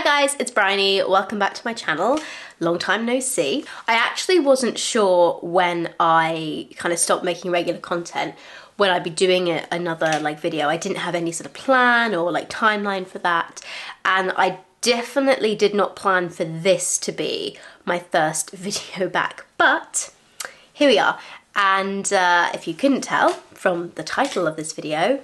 Hi guys, it's Bryony. Welcome back to my channel. Long time no see. I actually wasn't sure when I kind of stopped making regular content when I'd be doing another video. I didn't have any sort of plan or timeline for that, and I definitely did not plan for this to be my first video back, but here we are. And if you couldn't tell from the title of this video,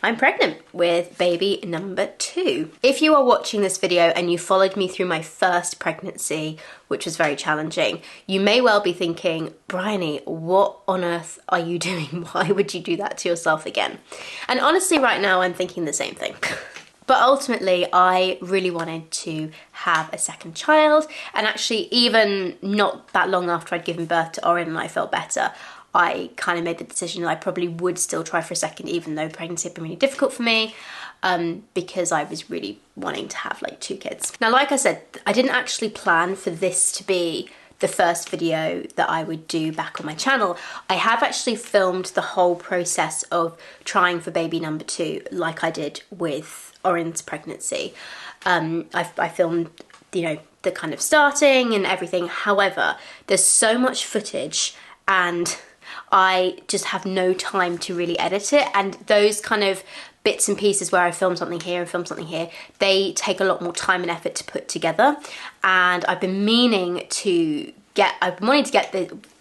I'm pregnant with baby number 2. If you are watching this video and you followed me through my first pregnancy, which was very challenging, you may well be thinking, Bryony, what on earth are you doing? Why would you do that to yourself again? And honestly, right now, I'm thinking the same thing. But ultimately, I really wanted to have a second child, and actually even not that long after I'd given birth to Orin and I felt better, I kind of made the decision that I probably would still try for a second, even though pregnancy had been really difficult for me, because I was really wanting to have 2 kids. Now, like I said, I didn't actually plan for this to be the first video that I would do back on my channel. I have actually filmed the whole process of trying for baby number 2, like I did with Orin's pregnancy. I filmed, the kind of starting and everything. However, there's so much footage and I just have no time to really edit it, and those kind of bits and pieces where I film something here and film something here, they take a lot more time and effort to put together. And I've been wanting to get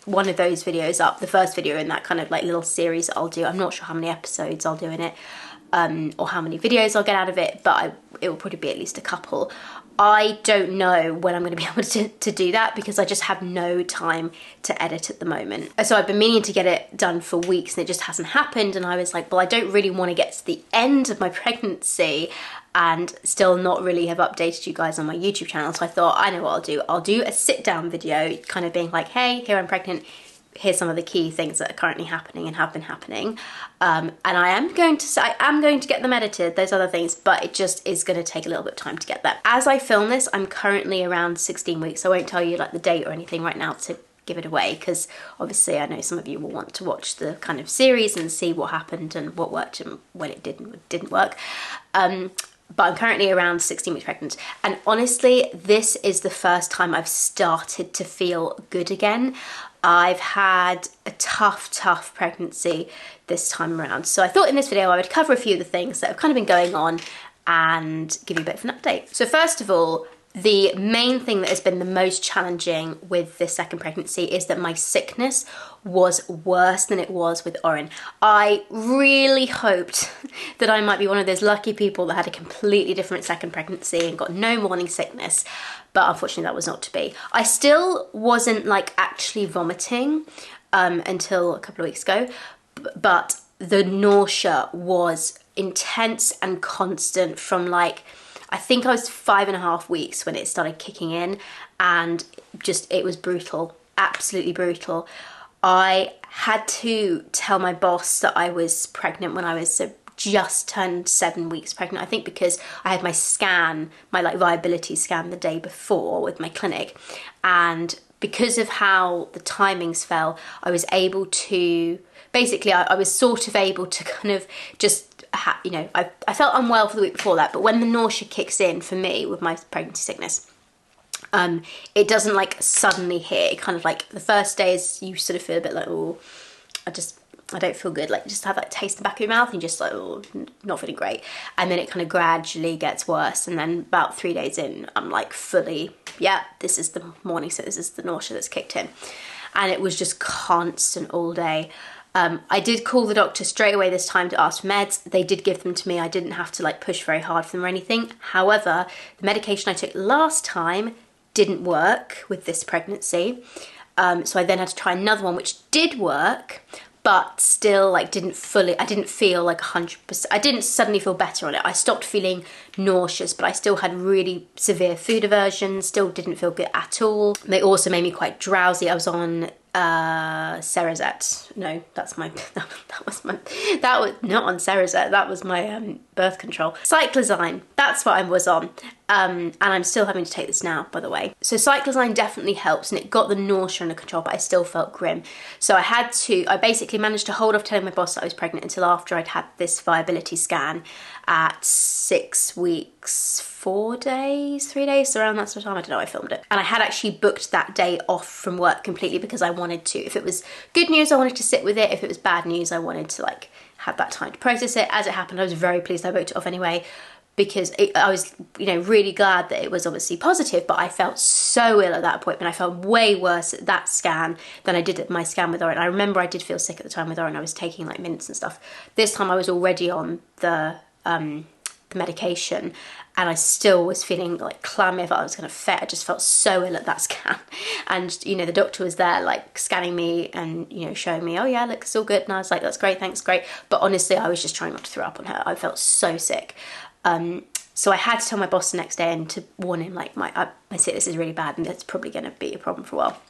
one of those videos up, the first video in that kind of little series that I'll do. I'm not sure how many episodes I'll do in it, or how many videos I'll get out of it, but it will probably be at least a couple. I don't know when I'm going to be able to do that because I just have no time to edit at the moment. So I've been meaning to get it done for weeks and it just hasn't happened, and I was like, well, I don't really want to get to the end of my pregnancy and still not really have updated you guys on my YouTube channel. So I thought, I know what I'll do. I'll do a sit down video kind of being like, hey, here I'm pregnant. Here's some of the key things that are currently happening and have been happening. And I am going to get them edited, those other things, but it just is going to take a little bit of time to get that. As I film this, I'm currently around 16 weeks. I won't tell you the date or anything right now to give it away, because obviously I know some of you will want to watch the kind of series and see what happened and what worked and when it didn't work. But I'm currently around 16 weeks pregnant. And honestly, this is the first time I've started to feel good again. I've had a tough pregnancy this time around. So I thought in this video I would cover a few of the things that have kind of been going on and give you a bit of an update. So first of all, the main thing that has been the most challenging with this second pregnancy is that my sickness was worse than it was with Orin. I really hoped that I might be one of those lucky people that had a completely different second pregnancy and got no morning sickness, but unfortunately that was not to be. I still wasn't actually vomiting until a couple of weeks ago, but the nausea was intense and constant from I think I was 5.5 weeks when it started kicking in, and it was brutal, absolutely brutal. I had to tell my boss that I was pregnant when I was just turned 7 weeks pregnant. I think because I had my scan, my viability scan the day before with my clinic, and because of how the timings fell, I was able to, basically I was sort of able to kind of just, I felt unwell for the week before that, but when the nausea kicks in for me with my pregnancy sickness, it doesn't suddenly hit. It kind of the first days you sort of feel a bit oh, I don't feel good. Just have that taste in the back of your mouth and just oh, not feeling great. And then it kind of gradually gets worse. And then about 3 days in, I'm fully, yeah, this is the morning, so this is the nausea that's kicked in. And it was just constant all day. I did call the doctor straight away this time to ask for meds. They did give them to me. I didn't have to push very hard for them or anything. However, the medication I took last time didn't work with this pregnancy. So I then had to try another one, which did work, but still I didn't feel 100%. I didn't suddenly feel better on it. I stopped feeling nauseous, but I still had really severe food aversion, still didn't feel good at all. They also made me quite drowsy. I was on Cerazette. No, that was not on Cerazette. That was my birth control. Cyclizine, that's what I was on. And I'm still having to take this now, by the way. So Cyclozyme definitely helps, and it got the nausea under control, but I still felt grim. So I basically managed to hold off telling my boss that I was pregnant until after I'd had this viability scan at 6 weeks, 4 days, 3 days, around that sort of time. I don't know, I filmed it. And I had actually booked that day off from work completely because I wanted to. If it was good news, I wanted to sit with it. If it was bad news, I wanted to like have that time to process it. As it happened, I was very pleased I booked it off anyway, because I was, you know, really glad that it was obviously positive, but I felt so ill at that point, and I felt way worse at that scan than I did at my scan with Oren. I remember I did feel sick at the time with Oren. I was taking like mints and stuff. This time I was already on the medication, and I still was feeling like clammy. I thought I was going to fit. I just felt so ill at that scan. And, you know, the doctor was there like scanning me and, you know, showing me, oh yeah, look, it's all good. And I was like, that's great, thanks, great. But honestly, I was just trying not to throw up on her. I felt so sick. So I had to tell my boss the next day and to warn him, like, I say this is really bad and it's probably going to be a problem for a while.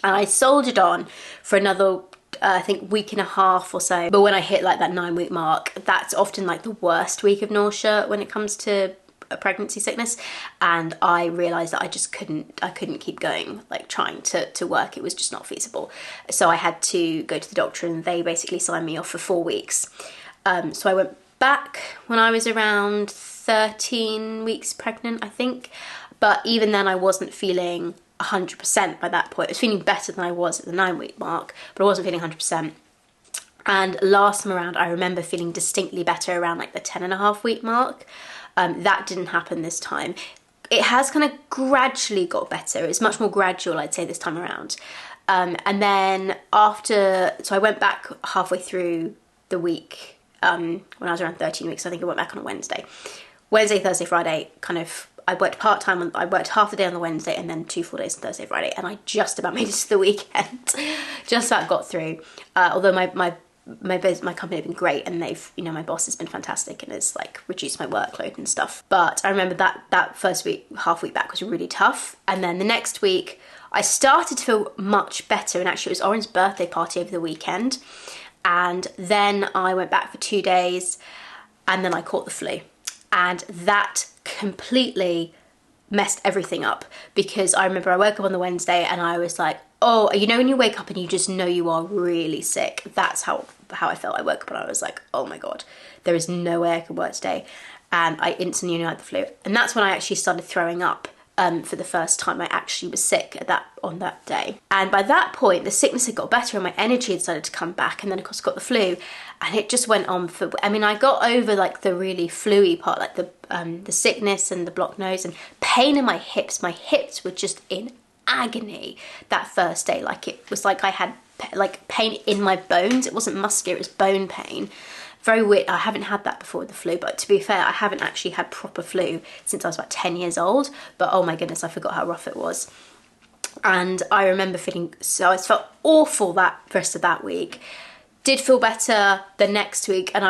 And I soldiered on for another, I think, week and a half or so. But when I hit like that 9-week mark, that's often like the worst week of nausea when it comes to a pregnancy sickness. And I realized that I just couldn't keep going, like trying to work. It was just not feasible. So I had to go to the doctor, and they basically signed me off for 4 weeks. So I went back when I was around 13 weeks pregnant, I think. But even then I wasn't feeling 100% by that point. I was feeling better than I was at the 9-week mark, but I wasn't feeling 100%. And last time around, I remember feeling distinctly better around like the 10.5-week mark. That didn't happen this time. It has kind of gradually got better. It's much more gradual, I'd say, this time around. And then so I went back halfway through the week, when I was around 13 weeks. I think I went back on a Wednesday, Thursday, Friday, kind of. I worked part-time, I worked half the day on the Wednesday and then 2 full days on Thursday, Friday, and I just about made it to the weekend. Just about got through. Although my company have been great, and they've, you know, my boss has been fantastic and has like reduced my workload and stuff. But I remember that first week, half week back, was really tough. And then the next week I started to feel much better, and actually it was Oren's birthday party over the weekend. And then I went back for 2 days, and then I caught the flu. And that completely messed everything up, because I remember I woke up on the Wednesday and I was like, oh, you know when you wake up and you just know you are really sick? That's how I felt. I woke up and I was like, oh my God, there is no way I could work today. And I instantly knew I had the flu. And that's when I actually started throwing up. For the first time I actually was sick on that day. And by that point, the sickness had got better and my energy had started to come back. And then of course I got the flu, and it just went on for, I mean, I got over like the really flu-y part, like the sickness and the blocked nose and pain in my hips. My hips were just in agony that first day. Like it was like I had like pain in my bones. It wasn't muscular, it was bone pain. Very weird. I haven't had that before with the flu, but to be fair, I haven't actually had proper flu since I was about 10 years old. But oh my goodness, I forgot how rough it was. And I remember feeling, so I felt awful that rest of that week. Did feel better the next week, and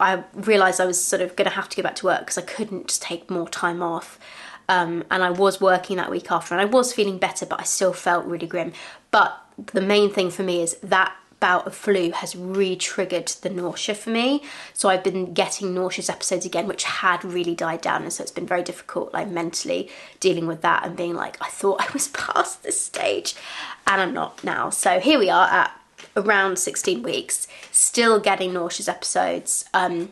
I realised I was sort of going to have to go back to work because I couldn't just take more time off. And I was working that week after, and I was feeling better, but I still felt really grim. But the main thing for me is that bout of flu has re-triggered the nausea for me. So I've been getting nauseous episodes again, which had really died down, and so it's been very difficult, like mentally dealing with that and being like, I thought I was past this stage and I'm not now. So here we are at around 16 weeks, still getting nauseous episodes. I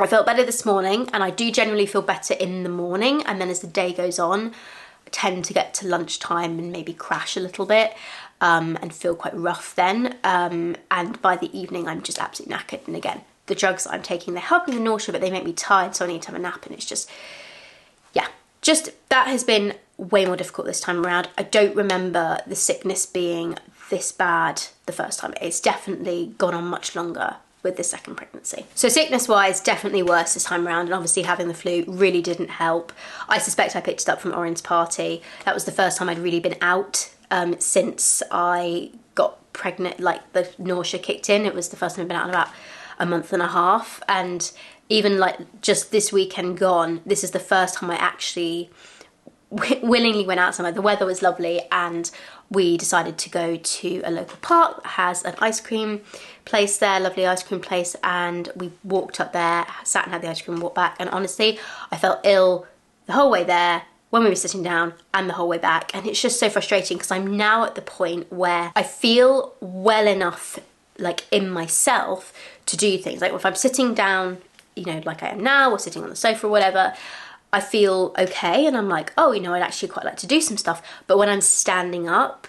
felt better this morning, and I do generally feel better in the morning, and then as the day goes on, I tend to get to lunchtime and maybe crash a little bit. And feel quite rough then, and by the evening I'm just absolutely knackered. And again, the drugs that I'm taking, they're helping the nausea, but they make me tired, so I need to have a nap. And it's just, yeah, just that has been way more difficult this time around. I don't remember the sickness being this bad the first time. It's definitely gone on much longer with the second pregnancy. So sickness wise, definitely worse this time around, and obviously having the flu really didn't help. I suspect I picked it up from Oren's party. That was the first time I'd really been out since I got pregnant, like the nausea kicked in. It was the first time I've been out in about a month and a half, and even like just this weekend gone, this is the first time I actually willingly went out somewhere. The weather was lovely, and we decided to go to a local park that has an ice cream place there, lovely ice cream place, and we walked up there, sat and had the ice cream, walked back, and honestly I felt ill the whole way there, when we were sitting down, and the whole way back. And it's just so frustrating because I'm now at the point where I feel well enough like in myself to do things. Like if I'm sitting down, you know, like I am now, or sitting on the sofa or whatever, I feel okay and I'm like, oh, you know, I'd actually quite like to do some stuff. But when I'm standing up,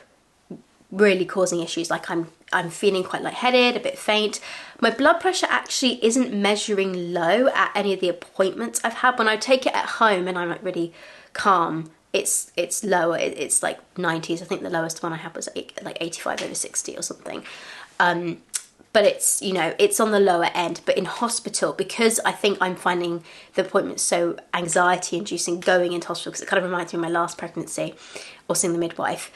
really causing issues, like I'm feeling quite lightheaded, a bit faint. My blood pressure actually isn't measuring low at any of the appointments I've had. When I take it at home and I'm like really calm, it's lower. It's like 90s. I think the lowest one I had was like 85/60 or something. But it's, you know, it's on the lower end. But in hospital, because I think I'm finding the appointments so anxiety inducing going into hospital, because it kind of reminds me of my last pregnancy or seeing the midwife,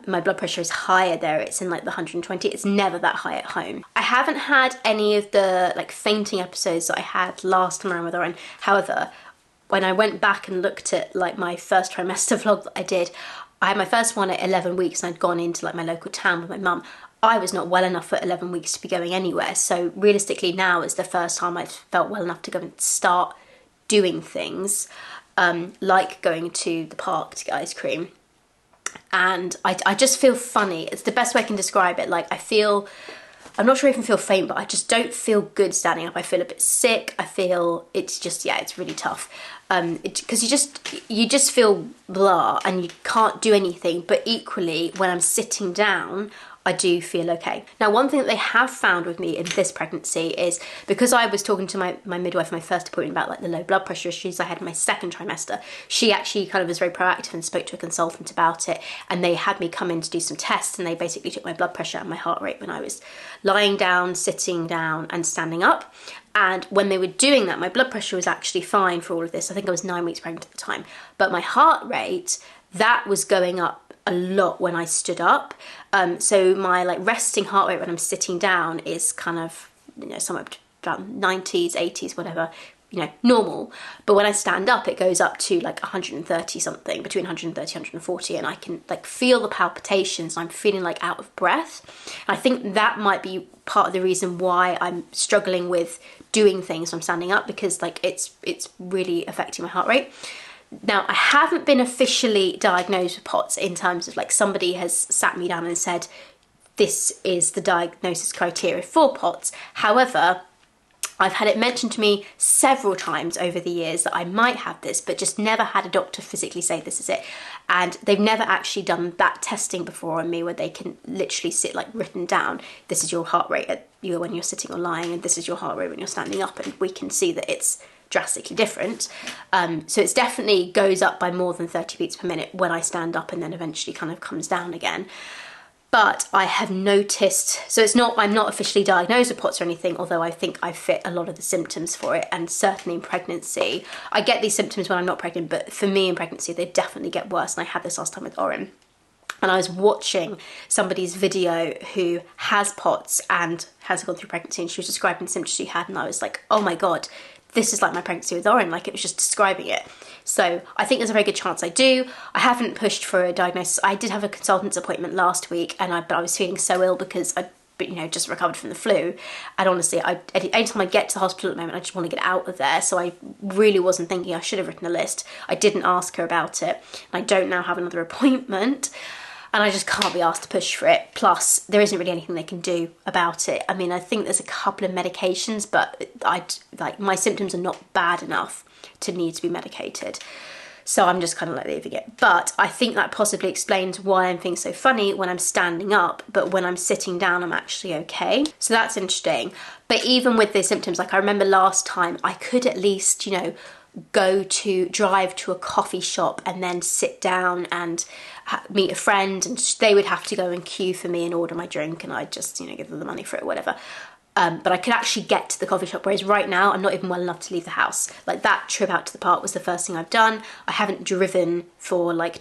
my blood pressure is higher there. It's in like the 120. It's never that high at home. I haven't had any of the like fainting episodes that I had last time around with Oren. However, when I went back and looked at like my first trimester vlog that I did, I had my first one at 11 weeks and I'd gone into like my local town with my mum. I was not well enough at 11 weeks to be going anywhere. So realistically now is the first time I've felt well enough to go and start doing things, like going to the park to get ice cream. And I just feel funny. It's the best way I can describe it. Like I'm not sure I even feel faint, but I just don't feel good standing up. I feel a bit sick. I feel it's just, yeah, it's really tough. Because you just feel blah and you can't do anything. But equally, when I'm sitting down, I do feel okay. Now, one thing that they have found with me in this pregnancy is, because I was talking to my midwife in my first appointment about like the low blood pressure issues I had in my second trimester, she actually kind of was very proactive and spoke to a consultant about it, and they had me come in to do some tests, and they basically took my blood pressure and my heart rate when I was lying down, sitting down and standing up. And when they were doing that, my blood pressure was actually fine for all of this. I think I was 9 weeks pregnant at the time, but my heart rate, that was going up a lot when I stood up. So my like resting heart rate when I'm sitting down is kind of, you know, somewhere about 90s, 80s, whatever, you know, normal. But when I stand up, it goes up to like 130 something, between 130, 140, and I can like feel the palpitations. I'm feeling like out of breath. And I think that might be part of the reason why I'm struggling with doing things when I'm standing up, because like it's really affecting my heart rate. Now, I haven't been officially diagnosed with POTS in terms of like somebody has sat me down and said, this is the diagnosis criteria for POTS. However, I've had it mentioned to me several times over the years that I might have this, but just never had a doctor physically say this is it. And they've never actually done that testing before on me where they can literally sit like written down, this is your heart rate when you're sitting or lying, and this is your heart rate when you're standing up, and we can see that it's drastically different. So it's definitely goes up by more than 30 beats per minute when I stand up, and then eventually kind of comes down again. But I have noticed, so I'm not officially diagnosed with POTS or anything, although I think I fit a lot of the symptoms for it, and certainly in pregnancy. I get these symptoms when I'm not pregnant, but for me in pregnancy, they definitely get worse, and I had this last time with Oren. And I was watching somebody's video who has POTS and has gone through pregnancy, and she was describing the symptoms she had, and I was like, oh my God, this is like my pregnancy with Oren, like it was just describing it. So I think there's a very good chance I do. I haven't pushed for a diagnosis. I did have a consultant's appointment last week, but I was feeling so ill because I, you know, just recovered from the flu. And honestly, anytime I get to the hospital at the moment, I just want to get out of there. So I really wasn't thinking. I should have written a list. I didn't ask her about it. I don't now have another appointment, and I just can't be asked to push for it. Plus, there isn't really anything they can do about it. I mean, I think there's a couple of medications, but my symptoms are not bad enough to need to be medicated. So I'm just kind of like leaving it. But I think that possibly explains why I'm feeling so funny when I'm standing up, but when I'm sitting down, I'm actually okay. So that's interesting. But even with the symptoms, like I remember last time, I could at least, you know, drive to a coffee shop and then sit down and meet a friend, and they would have to go and queue for me and order my drink, and I'd just, you know, give them the money for it or whatever. But I could actually get to the coffee shop, whereas right now I'm not even well enough to leave the house. Like that trip out to the park was the first thing I've done. I haven't driven for like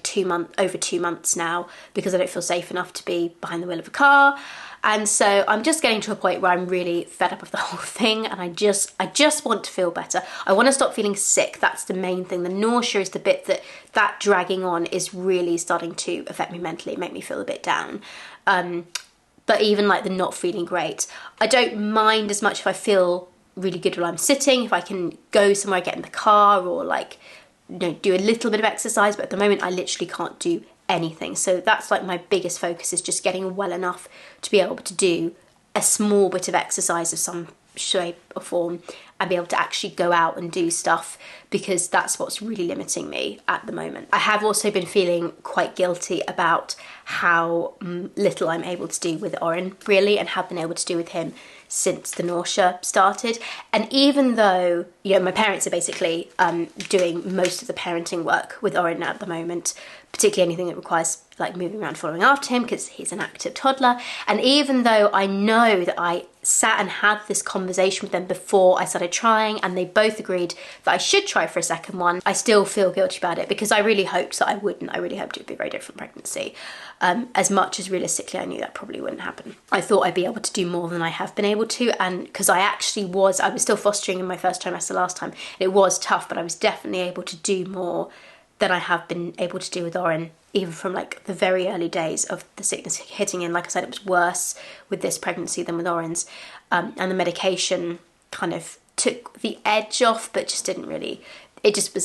over 2 months now because I don't feel safe enough to be behind the wheel of a car. And so I'm just getting to a point where I'm really fed up of the whole thing, and I just want to feel better. I want to stop feeling sick. That's the main thing. The nausea is the bit that dragging on is really starting to affect me mentally, make me feel a bit down. But even like the not feeling great, I don't mind as much if I feel really good while I'm sitting, if I can go somewhere, get in the car, or like do a little bit of exercise, but at the moment I literally can't do anything. So that's like my biggest focus, is just getting well enough to be able to do a small bit of exercise of some shape or form and be able to actually go out and do stuff, because that's what's really limiting me at the moment. I have also been feeling quite guilty about how little I'm able to do with Oren, really, and have been able to do with him since the nausea started. And even though, my parents are basically doing most of the parenting work with Oren at the moment, particularly anything that requires like moving around following after him, because he's an active toddler. And even though I know that I sat and had this conversation with them before I started trying, and they both agreed that I should try for a second one, I still feel guilty about it, because I really hoped that I wouldn't. I really hoped it would be a very different pregnancy. As much as realistically I knew that probably wouldn't happen. I thought I'd be able to do more than I have been able to, and because I was still fostering in my first trimester last time. It was tough, but I was definitely able to do more than I have been able to do with Oren, even from like the very early days of the sickness hitting in. Like I said, it was worse with this pregnancy than with Oren's, and the medication kind of took the edge off, but just didn't really. It just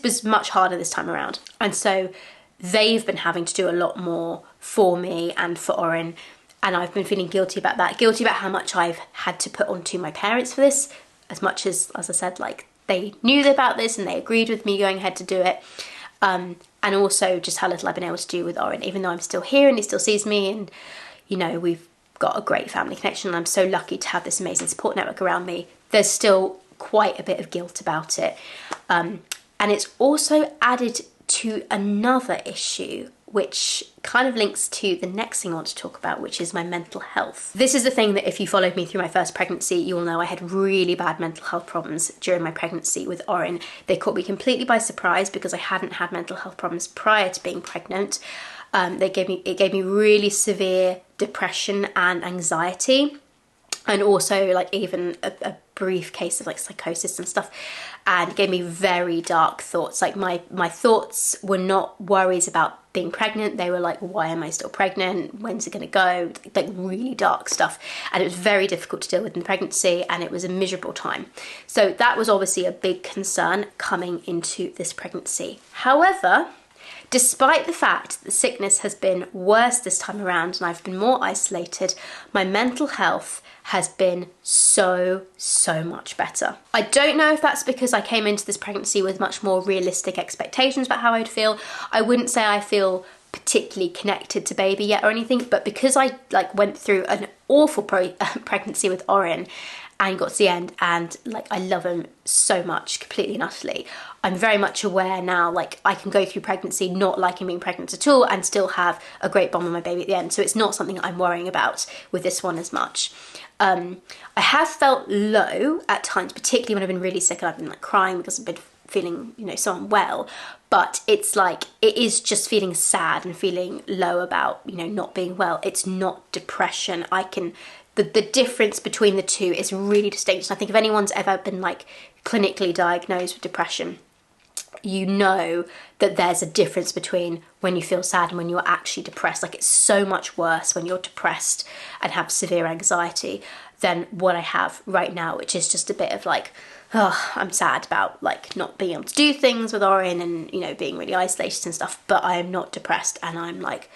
was much harder this time around, and so they've been having to do a lot more for me and for Oren, and I've been feeling guilty about that, guilty about how much I've had to put onto my parents for this, as much as I said, like, they knew about this and they agreed with me going ahead to do it. And also just how little I've been able to do with Oren, even though I'm still here and he still sees me, and, we've got a great family connection and I'm so lucky to have this amazing support network around me. There's still quite a bit of guilt about it. And it's also added to another issue, which kind of links to the next thing I want to talk about, which is my mental health. This is the thing that if you followed me through my first pregnancy, you'll know I had really bad mental health problems during my pregnancy with Oren. They caught me completely by surprise because I hadn't had mental health problems prior to being pregnant. It gave me really severe depression and anxiety, and also like even a brief case of like psychosis and stuff, and gave me very dark thoughts. Like my thoughts were not worries about being pregnant, they were like, why am I still pregnant, when's it gonna go, like really dark stuff. And it was very difficult to deal with in pregnancy, and it was a miserable time. So that was obviously a big concern coming into this pregnancy. However, despite the fact that the sickness has been worse this time around and I've been more isolated, my mental health has been so much better. I don't know if that's because I came into this pregnancy with much more realistic expectations about how I'd feel. I wouldn't say I feel particularly connected to baby yet or anything, but because I like went through an awful pregnancy with Oren and got to the end, and like I love him so much, completely and utterly, I'm very much aware now, like I can go through pregnancy not liking being pregnant at all and still have a great bond with my baby at the end. So it's not something I'm worrying about with this one as much. I have felt low at times, particularly when I've been really sick and I've been like crying because I've been feeling, so unwell. But it's like, it is just feeling sad and feeling low about, not being well. It's not depression. The difference between the two is really distinct. And I think if anyone's ever been like clinically diagnosed with depression, you know that there's a difference between when you feel sad and when you're actually depressed. Like, it's so much worse when you're depressed and have severe anxiety than what I have right now, which is just a bit of like, oh, I'm sad about like not being able to do things with Oren and, being really isolated and stuff, but I am not depressed, and I'm like,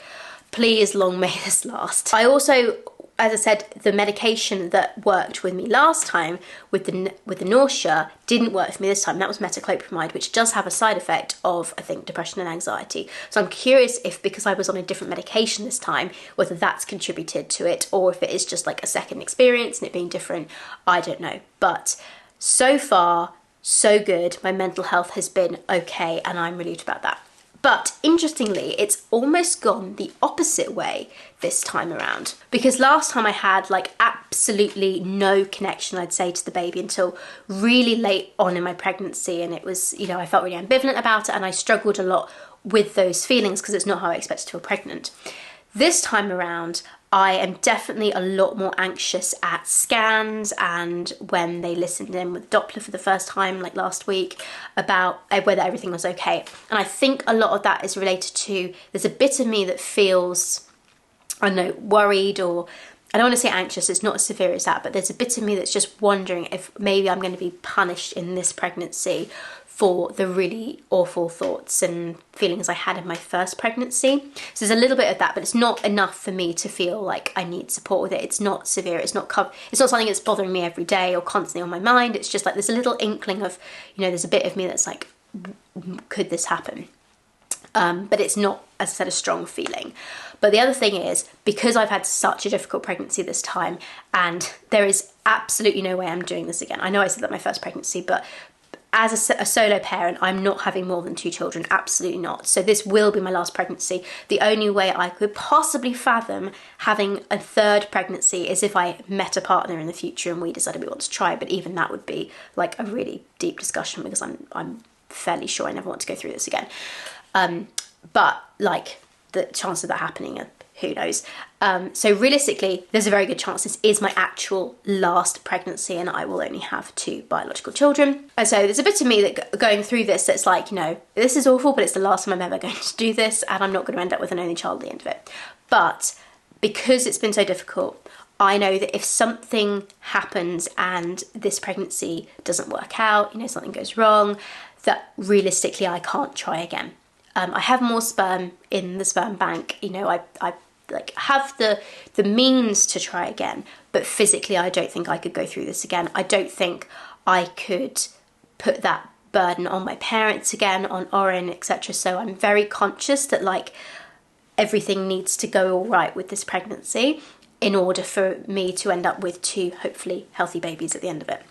please, long may this last. I also, as I said, the medication that worked with me last time with the nausea didn't work for me this time. That was metoclopramide, which does have a side effect of, I think, depression and anxiety. So I'm curious if, because I was on a different medication this time, whether that's contributed to it, or if it is just like a second experience and it being different. I don't know. But so far, so good. My mental health has been okay, and I'm relieved about that. But interestingly, it's almost gone the opposite way this time around. Because last time I had like absolutely no connection, I'd say, to the baby until really late on in my pregnancy. And it was, I felt really ambivalent about it, and I struggled a lot with those feelings because it's not how I expected to feel pregnant. This time around, I am definitely a lot more anxious at scans and when they listened in with Doppler for the first time, like last week, about whether everything was okay. And I think a lot of that is related to, there's a bit of me that feels, I don't know, worried, or I don't want to say anxious, it's not as severe as that, but there's a bit of me that's just wondering if maybe I'm going to be punished in this pregnancy for the really awful thoughts and feelings I had in my first pregnancy. So there's a little bit of that, but it's not enough for me to feel like I need support with it. It's not severe. It's not something that's bothering me every day or constantly on my mind. It's just like there's a little inkling of, there's a bit of me that's like, could this happen? But it's not, as I said, a strong feeling. But the other thing is, because I've had such a difficult pregnancy this time, and there is absolutely no way I'm doing this again. I know I said that my first pregnancy, but as a solo parent, I'm not having more than 2 children, absolutely not. So this will be my last pregnancy. The only way I could possibly fathom having a third pregnancy is if I met a partner in the future and we decided we want to try, but even that would be like a really deep discussion, because I'm fairly sure I never want to go through this again. But like the chance of that happening, who knows? So realistically, there's a very good chance this is my actual last pregnancy and I will only have 2 biological children. And so there's a bit of me that going through this that's like, this is awful, but it's the last time I'm ever going to do this and I'm not going to end up with an only child at the end of it. But because it's been so difficult, I know that if something happens and this pregnancy doesn't work out, something goes wrong, that realistically I can't try again. I have more sperm in the sperm bank. I like have the means to try again, but physically I don't think I could go through this again. I don't think I could put that burden on my parents again, on Oren, etc. So I'm very conscious that like everything needs to go all right with this pregnancy in order for me to end up with 2 hopefully healthy babies at the end of it.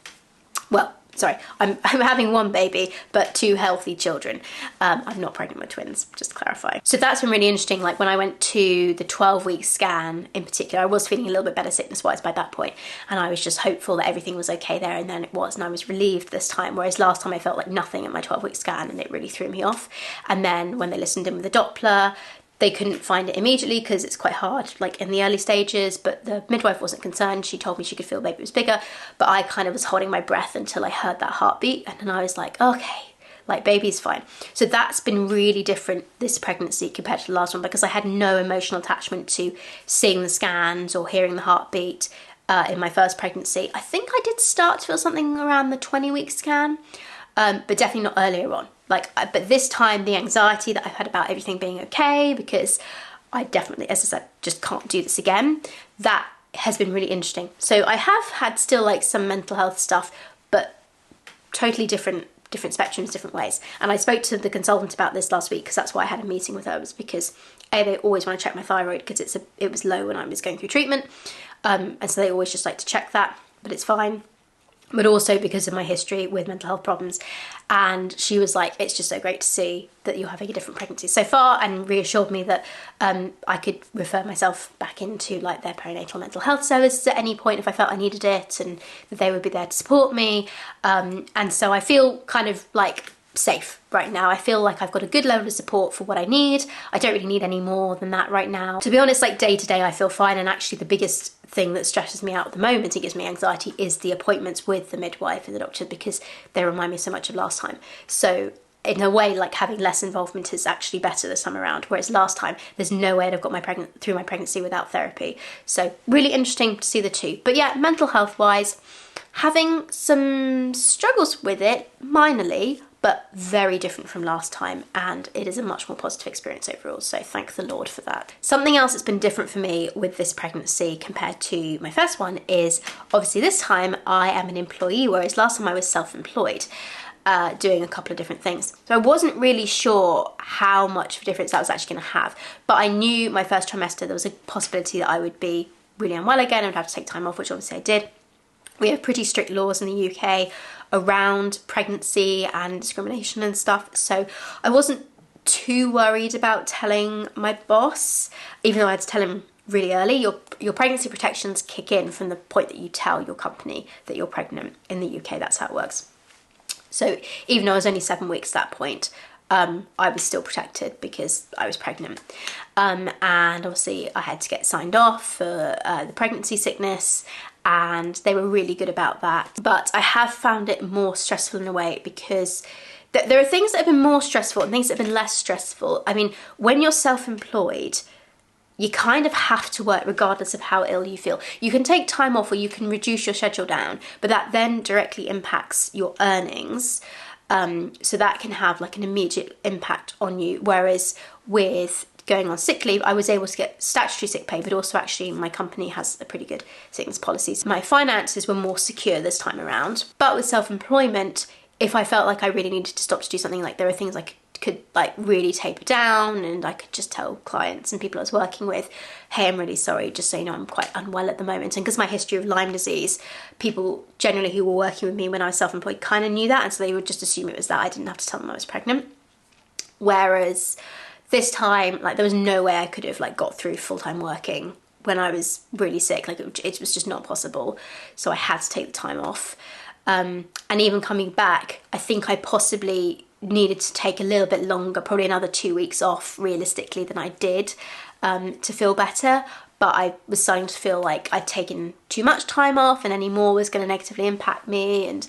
Well, sorry, I'm having 1 baby, but 2 healthy children. I'm not pregnant with twins, just to clarify. So that's been really interesting. Like when I went to the 12-week scan in particular, I was feeling a little bit better sickness-wise by that point, and I was just hopeful that everything was okay there, and then it was, and I was relieved this time, whereas last time I felt like nothing at my 12-week scan, and it really threw me off. And then when they listened in with the Doppler, they couldn't find it immediately because it's quite hard, like in the early stages, but the midwife wasn't concerned. She told me she could feel the baby was bigger, but I kind of was holding my breath until I heard that heartbeat, and then I was like, okay, like baby's fine. So that's been really different this pregnancy compared to the last one, because I had no emotional attachment to seeing the scans or hearing the heartbeat in my first pregnancy. I think I did start to feel something around the 20-week scan, but definitely not earlier on. But this time the anxiety that I've had about everything being okay, because I definitely, as I said, just can't do this again, that has been really interesting. So I have had still like some mental health stuff, but totally different spectrums, different ways. And I spoke to the consultant about this last week, because that's why I had a meeting with her, was because they always want to check my thyroid because it was low when I was going through treatment, and so they always just like to check that, but it's fine. But also because of my history with mental health problems. And she was like, it's just so great to see that you're having a different pregnancy so far, and reassured me that I could refer myself back into like their perinatal mental health services at any point if I felt I needed it, and that they would be there to support me. And so I feel kind of like safe right now. I feel like I've got a good level of support for what I need. I don't really need any more than that right now. To be honest, like day to day I feel fine, and actually the biggest thing that stresses me out at the moment, it gives me anxiety, is the appointments with the midwife and the doctor, because they remind me so much of last time. So in a way, like having less involvement is actually better this time around, whereas last time there's no way I'd have got through my pregnancy without therapy. So really interesting to see the 2. But yeah, mental health wise, having some struggles with it minorly, but very different from last time, and it is a much more positive experience overall, so thank the Lord for that. Something else that's been different for me with this pregnancy compared to my first one is, obviously this time I am an employee, whereas last time I was self-employed, doing a couple of different things. So I wasn't really sure how much of a difference that was actually going to have, but I knew my first trimester there was a possibility that I would be really unwell again and would have to take time off, which obviously I did. We have pretty strict laws in the UK around pregnancy and discrimination and stuff, so I wasn't too worried about telling my boss, even though I had to tell him really early. Your pregnancy protections kick in from the point that you tell your company that you're pregnant. In the UK, that's how it works. So even though I was only 7 weeks at that point, I was still protected because I was pregnant. And obviously I had to get signed off for the pregnancy sickness, and they were really good about that. But I have found it more stressful in a way, because there are things that have been more stressful and things that have been less stressful. I mean, when you're self-employed, you kind of have to work regardless of how ill you feel. You can take time off or you can reduce your schedule down, but that then directly impacts your earnings. So that can have like an immediate impact on you. Whereas with going on sick leave, I was able to get statutory sick pay, but also actually my company has a pretty good sickness policy. So my finances were more secure this time around. But with self-employment, if I felt like I really needed to stop to do something, like there are things I could like really taper down, and I could just tell clients and people I was working with, hey, I'm really sorry, just so you know, I'm quite unwell at the moment. And because my history of Lyme disease, people generally who were working with me when I was self-employed kind of knew that, and so they would just assume it was that. I didn't have to tell them I was pregnant. Whereas this time, like there was no way I could have like got through full-time working when I was really sick. Like it was just not possible. So I had to take the time off. And even coming back, I think I possibly needed to take a little bit longer, probably another 2 weeks off realistically than I did, to feel better. But I was starting to feel like I'd taken too much time off and any more was going to negatively impact me. And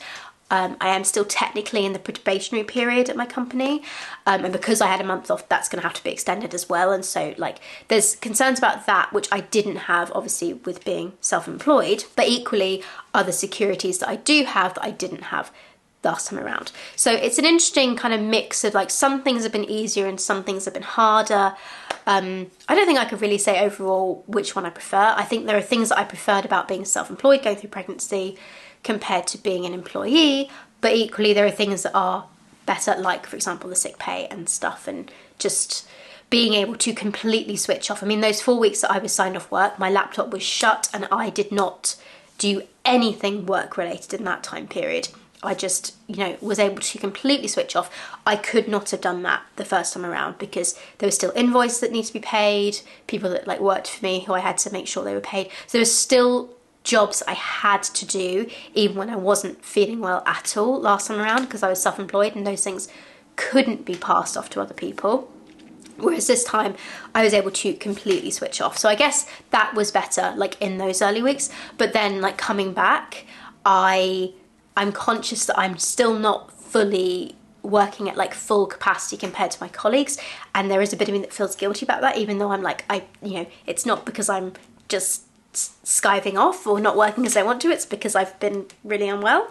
I am still technically in the probationary period at my company. And because I had a month off, that's going to have to be extended as well. And so like there's concerns about that, which I didn't have obviously with being self-employed, but equally other securities that I do have that I didn't have last time around. So it's an interesting kind of mix of like some things have been easier and some things have been harder. I don't think I could really say overall which one I prefer. I think there are things that I preferred about being self-employed going through pregnancy compared to being an employee, but equally there are things that are better, like for example the sick pay and stuff, and just being able to completely switch off. I mean, those 4 weeks that I was signed off work, my laptop was shut and I did not do anything work related in that time period. I just, you know, was able to completely switch off. I could not have done that the first time around because there was still invoices that need to be paid, people that like worked for me who I had to make sure they were paid. So there was still jobs I had to do even when I wasn't feeling well at all last time around, because I was self-employed and those things couldn't be passed off to other people. Whereas this time I was able to completely switch off. So I guess that was better like in those early weeks. But then like coming back, I'm conscious that I'm still not fully working at like full capacity compared to my colleagues, and there is a bit of me that feels guilty about that, even though I'm like, you know, it's not because I'm just skiving off or not working as I want to, it's because I've been really unwell,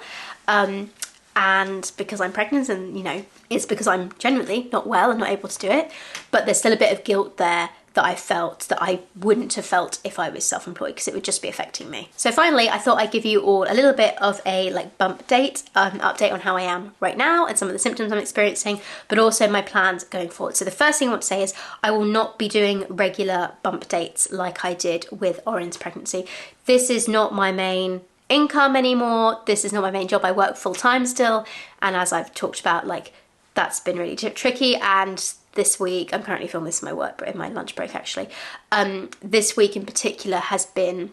and because I'm pregnant, and you know, it's because I'm genuinely not well and not able to do it. But there's still a bit of guilt there that I felt that I wouldn't have felt if I was self-employed, because it would just be affecting me. So finally, I thought I'd give you all a little bit of a like bump date, update on how I am right now and some of the symptoms I'm experiencing, but also my plans going forward. So the first thing I want to say is I will not be doing regular bump dates like I did with Oren's pregnancy. This is not my main income anymore. This is not my main job. I work full-time still, and as I've talked about, like that's been really tricky. And this week, I'm currently filming this in my work, in my lunch break actually. This week in particular has been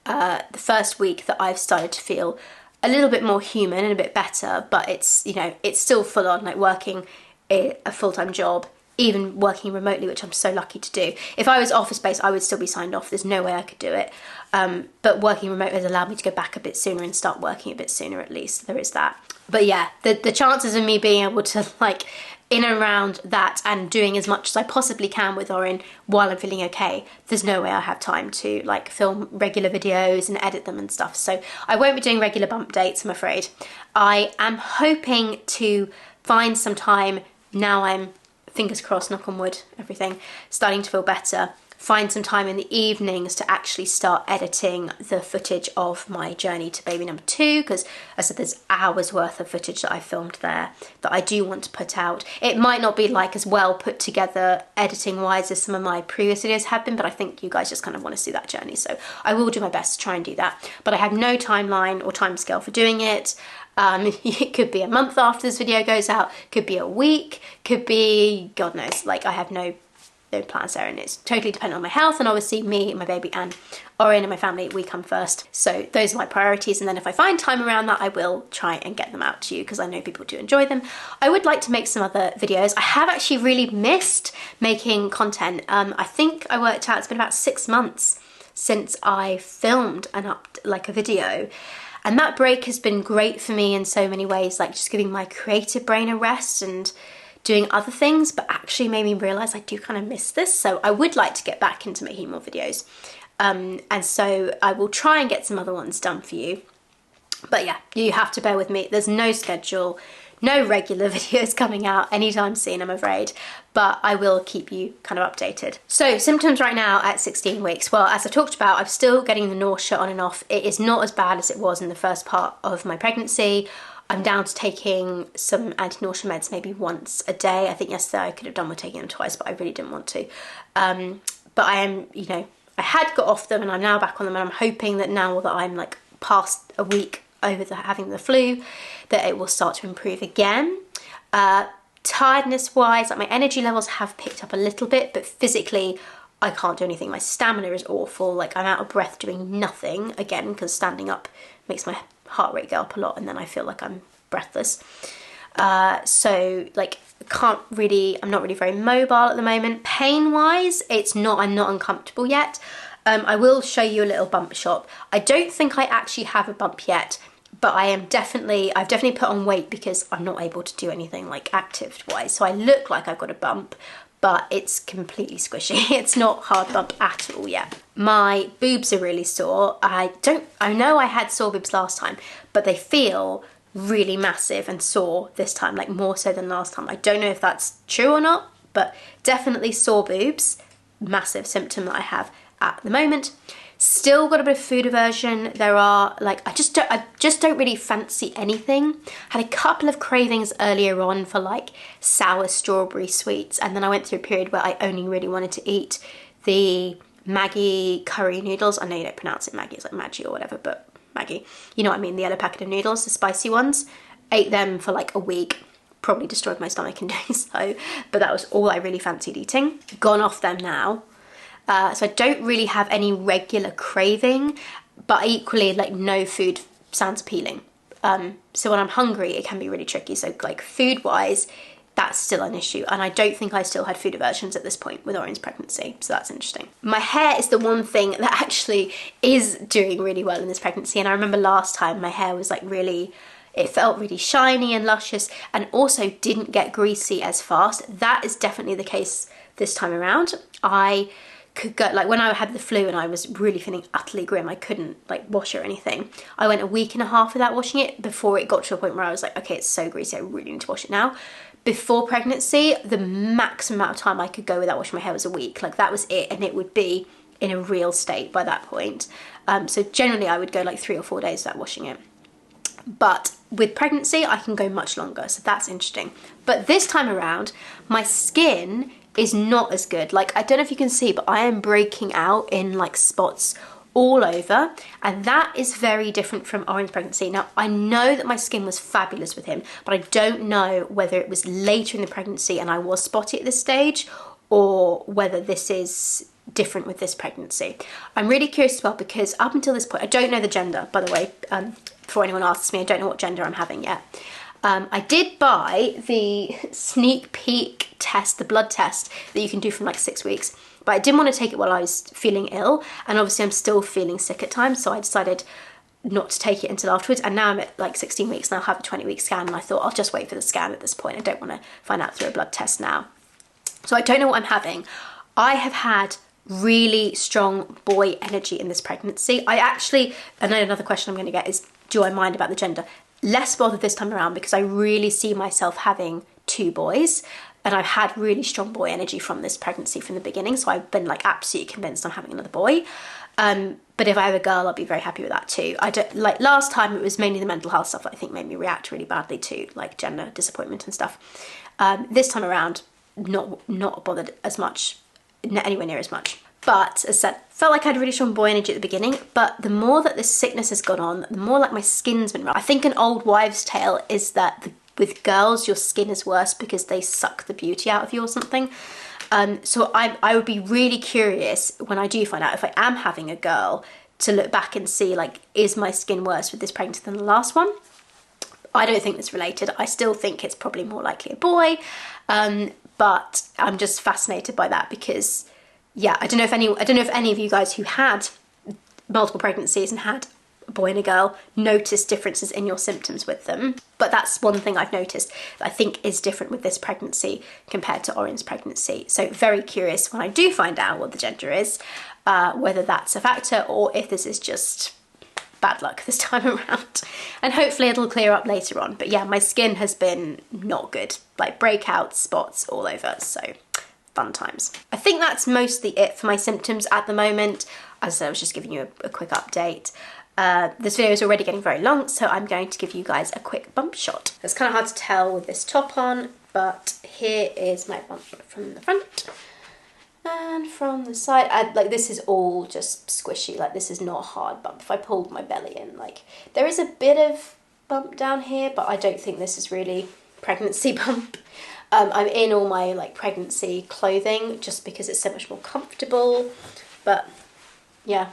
the first week that I've started to feel a little bit more human and a bit better, but it's, you know, it's still full on, like working a full-time job, even working remotely, which I'm so lucky to do. If I was office-based, I would still be signed off. There's no way I could do it. But working remote has allowed me to go back a bit sooner and start working a bit sooner at least. There is that. But yeah, the chances of me being able to like in and around that and doing as much as I possibly can with Oren while I'm feeling okay, there's no way I have time to like film regular videos and edit them and stuff. So I won't be doing regular bump dates, I'm afraid. I am hoping to find some time, now I'm, fingers crossed, knock on wood, everything, starting to feel better, find some time in the evenings to actually start editing the footage of my journey to baby number 2, because I said there's hours worth of footage that I filmed there that I do want to put out. It might not be like as well put together editing wise as some of my previous videos have been, but I think you guys just kind of want to see that journey, so I will do my best to try and do that. But I have no timeline or timescale for doing it. It could be a month after this video goes out, could be a week, could be God knows. Like I have no plans there, and it's totally dependent on my health, and obviously me, my baby, and Oren and my family, we come first. So those are my priorities, and then if I find time around that, I will try and get them out to you, because I know people do enjoy them. I would like to make some other videos. I have actually really missed making content. I think I worked out it's been about 6 months since I filmed a video, and that break has been great for me in so many ways, like just giving my creative brain a rest and doing other things, but actually made me realise I do kind of miss this. So I would like to get back into making more videos. And so I will try and get some other ones done for you. But yeah, you have to bear with me. There's no schedule, no regular videos coming out anytime soon, I'm afraid, but I will keep you kind of updated. So symptoms right now at 16 weeks. Well, as I talked about, I'm still getting the nausea on and off. It is not as bad as it was in the first part of my pregnancy. I'm down to taking some anti-nausea meds maybe once a day. I think yesterday I could have done with taking them twice, but I really didn't want to. But I am, you know, I had got off them and I'm now back on them, and I'm hoping that now that I'm like past a week over having the flu, that it will start to improve again. Tiredness wise, like my energy levels have picked up a little bit, but physically I can't do anything. My stamina is awful. Like I'm out of breath doing nothing, again, because standing up makes my heart rate go up a lot and then I feel like I'm breathless. So like I'm not really very mobile at the moment. Pain wise, I'm not uncomfortable yet. I will show you a little bump shot. I don't think I actually have a bump yet, but I've definitely put on weight because I'm not able to do anything like active wise. So I look like I've got a bump, but it's completely squishy. It's not hard bump at all yet. My boobs are really sore. I know I had sore boobs last time, but they feel really massive and sore this time, like more so than last time. I don't know if that's true or not, but definitely sore boobs, massive symptom that I have at the moment. Still got a bit of food aversion. There are like, I just don't really fancy anything. Had a couple of cravings earlier on for like sour strawberry sweets, and then I went through a period where I only really wanted to eat the Maggi curry noodles. I know you don't pronounce it Maggi, it's like Maggi or whatever, but Maggi, you know what I mean, the yellow packet of noodles, the spicy ones. Ate them for like a week, probably destroyed my stomach in doing so, but that was all I really fancied eating. Gone off them now. So I don't really have any regular craving, but equally like no food sounds appealing. So when I'm hungry, it can be really tricky. So like food wise, that's still an issue. And I don't think I still had food aversions at this point with Orion's pregnancy. So that's interesting. My hair is the one thing that actually is doing really well in this pregnancy. And I remember last time my hair was like it felt really shiny and luscious, and also didn't get greasy as fast. That is definitely the case this time around. I could go, like when I had the flu and I was really feeling utterly grim, I couldn't like wash it or anything. I went a week and a half without washing it before it got to a point where I was like, okay, it's so greasy, I really need to wash it now. Before pregnancy, the maximum amount of time I could go without washing my hair was a week. Like that was it, and it would be in a real state by that point. So generally I would go like 3 or 4 days without washing it. But with pregnancy, I can go much longer, so that's interesting. But this time around, my skin is not as good. Like, I don't know if you can see, but I am breaking out in like spots all over, and that is very different from Orion's pregnancy. Now, I know that my skin was fabulous with him, but I don't know whether it was later in the pregnancy and I was spotty at this stage, or whether this is different with this pregnancy. I'm really curious as well, because up until this point, I don't know the gender, by the way, before anyone asks me, I don't know what gender I'm having yet. I did buy the sneak peek test, the blood test that you can do from like 6 weeks, but I didn't want to take it while I was feeling ill, and obviously I'm still feeling sick at times, so I decided not to take it until afterwards. And now I'm at like 16 weeks and I'll have a 20-week scan, and I thought I'll just wait for the scan at this point. I don't want to find out through a blood test now. So I don't know what I'm having. I have had really strong boy energy in this pregnancy. I know another question I'm going to get is, do I mind about the gender? Less bothered this time around, because I really see myself having 2 boys, and I've had really strong boy energy from this pregnancy from the beginning, so I've been like absolutely convinced I'm having another boy. But if I have a girl, I'll be very happy with that too. I don't, like last time it was mainly the mental health stuff that I think made me react really badly to like gender disappointment and stuff. This time around, not bothered as much, anywhere near as much. But as I said, felt like I had really strong boy energy at the beginning, but the more that this sickness has gone on, the more like my skin's been rough. I think an old wives' tale is that with girls, your skin is worse because they suck the beauty out of you or something. So I would be really curious when I do find out if I am having a girl to look back and see, like, is my skin worse with this pregnancy than the last one? I don't think it's related. I still think it's probably more likely a boy, but I'm just fascinated by that because, yeah, I don't know if any of you guys who had multiple pregnancies and had a boy and a girl noticed differences in your symptoms with them. But that's one thing I've noticed that I think is different with this pregnancy compared to Orion's pregnancy. So very curious when I do find out what the gender is, whether that's a factor or if this is just bad luck this time around. And hopefully it'll clear up later on. But yeah, my skin has been not good, like breakouts, spots all over, so fun times. I think that's mostly it for my symptoms at the moment. As I said, I was just giving you a quick update. This video is already getting very long, so I'm going to give you guys a quick bump shot. It's kind of hard to tell with this top on, but here is my bump shot from the front. And from the side, like this is all just squishy, like this is not a hard bump. If I pulled my belly in, like there is a bit of bump down here, but I don't think this is really pregnancy bump. I'm in all my like pregnancy clothing just because it's so much more comfortable, but yeah,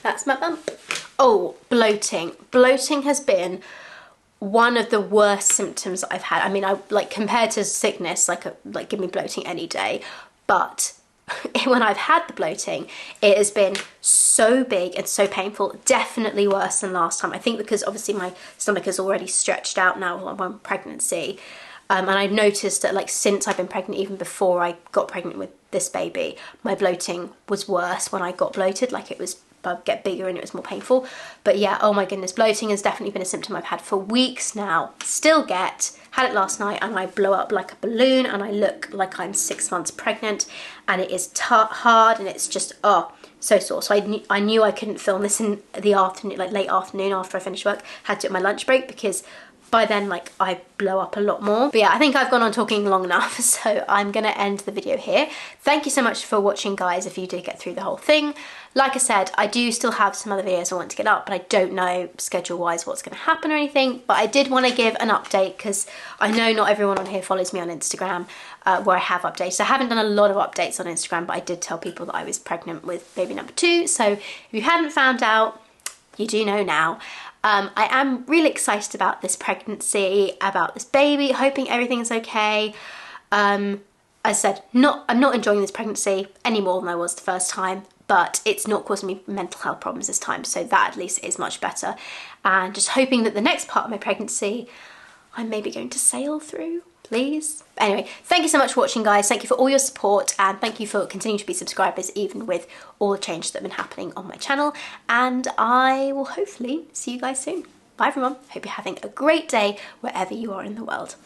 that's my bump. Oh, bloating. Bloating has been one of the worst symptoms I've had. I mean, I like compared to sickness, like give me bloating any day. But when I've had the bloating, it has been so big and so painful, definitely worse than last time. I think because obviously my stomach is already stretched out now on pregnancy. And I noticed that like since I've been pregnant, even before I got pregnant with this baby, my bloating was worse when I got bloated, like it was get bigger and it was more painful. But yeah, oh my goodness, bloating has definitely been a symptom I've had for weeks now. Still had it last night, and I blow up like a balloon and I look like I'm 6 months pregnant, and it is hard and it's just, oh, so sore. So I knew I couldn't film this in the afternoon, like late afternoon after I finished work. Had to do it my lunch break because by then, like, I blow up a lot more. But yeah, I think I've gone on talking long enough, so I'm gonna end the video here. Thank you so much for watching, guys, if you did get through the whole thing. Like I said, I do still have some other videos I want to get up, but I don't know schedule-wise what's gonna happen or anything. But I did want to give an update because I know not everyone on here follows me on Instagram, where I have updates. I haven't done a lot of updates on Instagram, but I did tell people that I was pregnant with baby number 2. So if you hadn't found out, you do know now. I am really excited about this pregnancy, about this baby, hoping everything's okay. As I said, I'm not enjoying this pregnancy any more than I was the first time, but it's not causing me mental health problems this time, so that at least is much better. And just hoping that the next part of my pregnancy, I'm maybe going to sail through, please. Anyway, thank you so much for watching, guys. Thank you for all your support, and thank you for continuing to be subscribers even with all the changes that have been happening on my channel. And I will hopefully see you guys soon. Bye everyone. Hope you're having a great day wherever you are in the world.